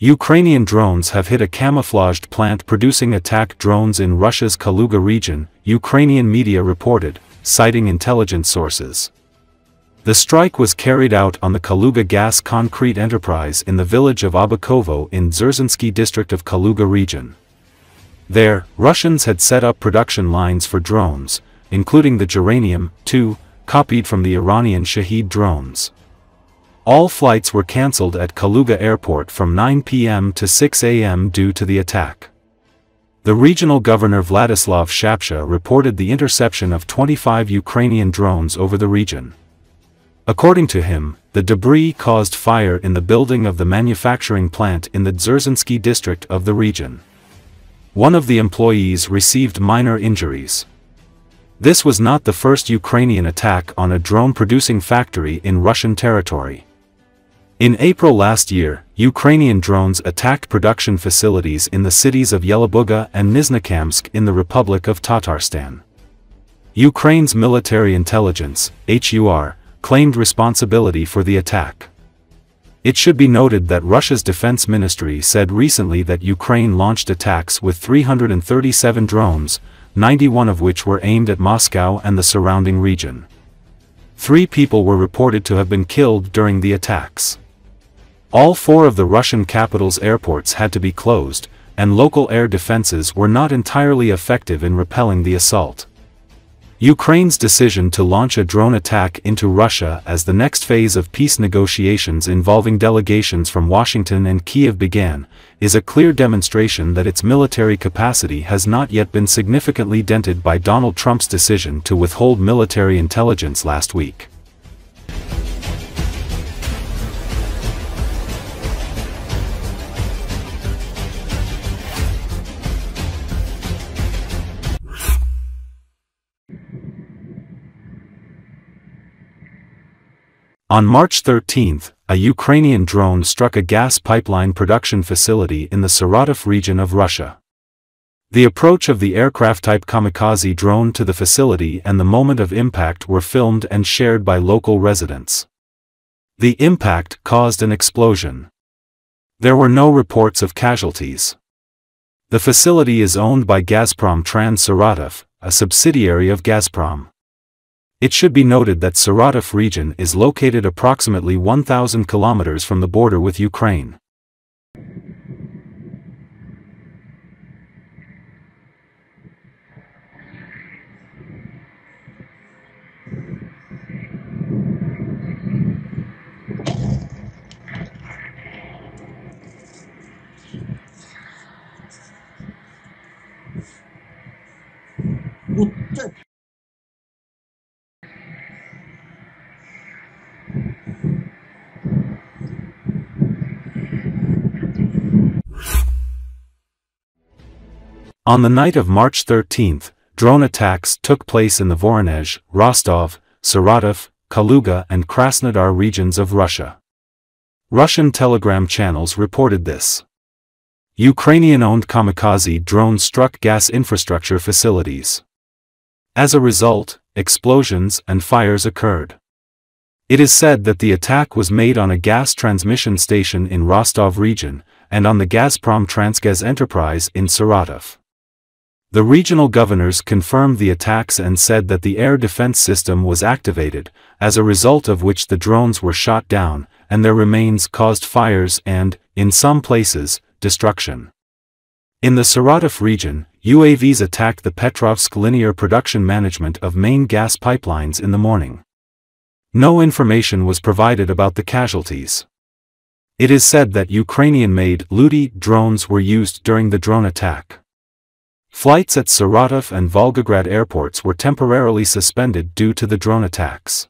Ukrainian drones have hit a camouflaged plant producing attack drones in Russia's Kaluga region, Ukrainian media reported, citing intelligence sources. The strike was carried out on the Kaluga Gas Concrete enterprise in the village of Obukhovo in Dzerzhinsky district of Kaluga region. There, Russians had set up production lines for drones, including the Geranium-2, copied from the Iranian Shaheed drones. All flights were cancelled at Kaluga airport from 9 p.m. to 6 a.m. due to the attack. The regional governor Vladislav Shapsha reported the interception of 25 Ukrainian drones over the region. According to him, the debris caused fire in the building of the manufacturing plant in the Dzerzhinsky district of the region. One of the employees received minor injuries. This was not the first Ukrainian attack on a drone-producing factory in Russian territory. In April last year, Ukrainian drones attacked production facilities in the cities of Yelabuga and Nizhnekamsk in the Republic of Tatarstan. Ukraine's military intelligence, HUR, claimed responsibility for the attack. It should be noted that Russia's defense ministry said recently that Ukraine launched attacks with 337 drones, 91 of which were aimed at Moscow and the surrounding region. 3 people were reported to have been killed during the attacks. All 4 of the Russian capital's airports had to be closed, and local air defenses were not entirely effective in repelling the assault. Ukraine's decision to launch a drone attack into Russia as the next phase of peace negotiations involving delegations from Washington and Kiev began, is a clear demonstration that its military capacity has not yet been significantly dented by Donald Trump's decision to withhold military intelligence last week. On March 13, a Ukrainian drone struck a gas pipeline production facility in the Saratov region of Russia. The approach of the aircraft-type kamikaze drone to the facility and the moment of impact were filmed and shared by local residents. The impact caused an explosion. There were no reports of casualties. The facility is owned by Gazprom Trans-Saratov, a subsidiary of Gazprom. It should be noted that Saratov region is located approximately 1,000 kilometers from the border with Ukraine. On the night of March 13, drone attacks took place in the Voronezh, Rostov, Saratov, Kaluga and Krasnodar regions of Russia. Russian telegram channels reported this. Ukrainian-owned kamikaze drones struck gas infrastructure facilities. As a result, explosions and fires occurred. It is said that the attack was made on a gas transmission station in Rostov region, and on the Gazprom Transgaz enterprise in Saratov. The regional governors confirmed the attacks and said that the air defense system was activated, as a result of which the drones were shot down, and their remains caused fires and, in some places, destruction. In the Saratov region, UAVs attacked the Petrovsk linear production management of main gas pipelines in the morning. No information was provided about the casualties. It is said that Ukrainian-made Ludi drones were used during the drone attack. Flights at Saratov and Volgograd airports were temporarily suspended due to the drone attacks.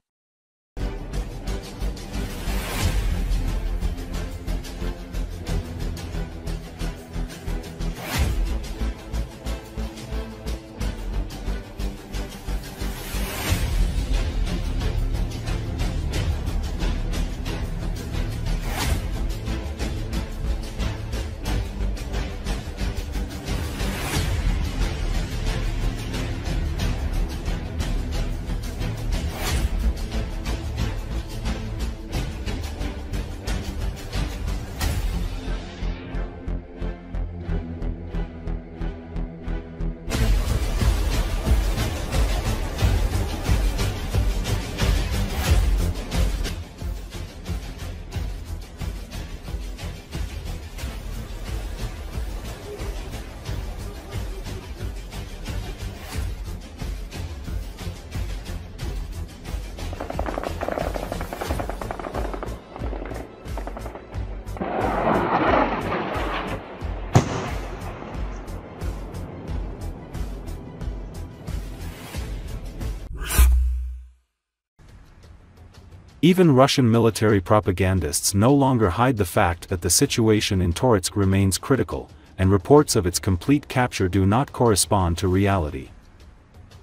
Even Russian military propagandists no longer hide the fact that the situation in Toretsk remains critical, and reports of its complete capture do not correspond to reality.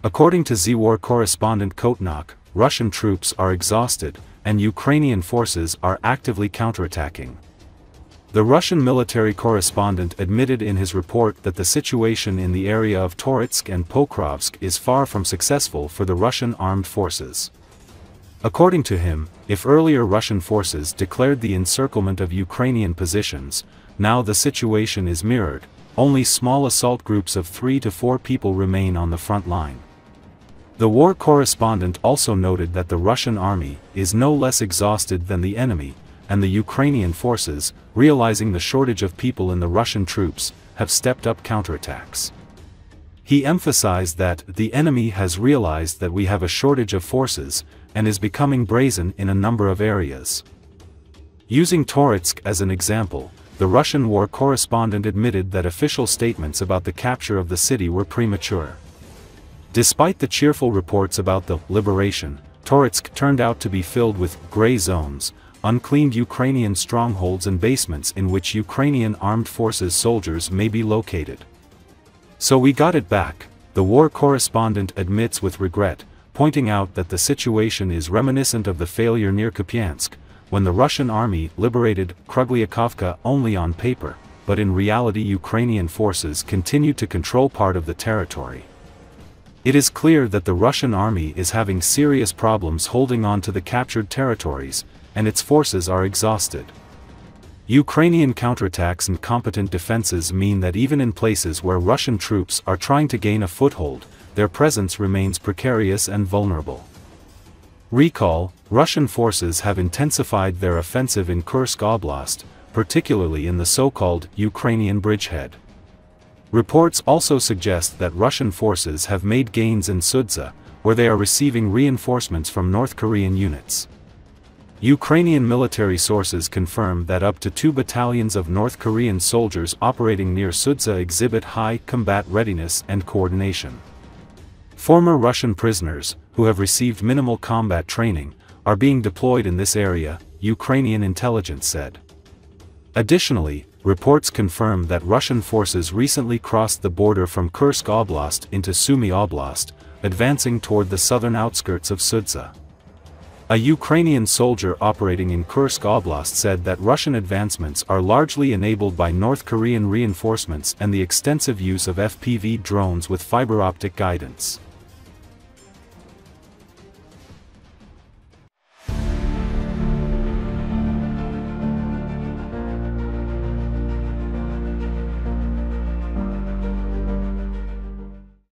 According to Z-War correspondent Kotnak, Russian troops are exhausted, and Ukrainian forces are actively counterattacking. The Russian military correspondent admitted in his report that the situation in the area of Toretsk and Pokrovsk is far from successful for the Russian armed forces. According to him, if earlier Russian forces declared the encirclement of Ukrainian positions, now the situation is mirrored. Only small assault groups of 3 to 4 people remain on the front line. The war correspondent also noted that the Russian army is no less exhausted than the enemy, and the Ukrainian forces, realizing the shortage of people in the Russian troops, have stepped up counterattacks. He emphasized that the enemy has realized that we have a shortage of forces, and is becoming brazen in a number of areas. Using Toretsk as an example, the Russian war correspondent admitted that official statements about the capture of the city were premature. Despite the cheerful reports about the liberation, Toretsk turned out to be filled with gray zones, unclaimed Ukrainian strongholds and basements in which Ukrainian armed forces soldiers may be located. So we got it back, the war correspondent admits with regret, pointing out that the situation is reminiscent of the failure near Kupiansk, when the Russian army liberated Kruglyakhovka only on paper, but in reality Ukrainian forces continued to control part of the territory. It is clear that the Russian army is having serious problems holding on to the captured territories, and its forces are exhausted. Ukrainian counterattacks and competent defenses mean that even in places where Russian troops are trying to gain a foothold, their presence remains precarious and vulnerable. Recall, Russian forces have intensified their offensive in Kursk Oblast, particularly in the so-called Ukrainian bridgehead. Reports also suggest that Russian forces have made gains in Sudza, where they are receiving reinforcements from North Korean units. Ukrainian military sources confirm that up to 2 battalions of North Korean soldiers operating near Sudza exhibit high combat readiness and coordination. Former Russian prisoners, who have received minimal combat training, are being deployed in this area, Ukrainian intelligence said. Additionally, reports confirm that Russian forces recently crossed the border from Kursk Oblast into Sumy Oblast, advancing toward the southern outskirts of Sudza. A Ukrainian soldier operating in Kursk Oblast said that Russian advancements are largely enabled by North Korean reinforcements and the extensive use of FPV drones with fiber optic guidance.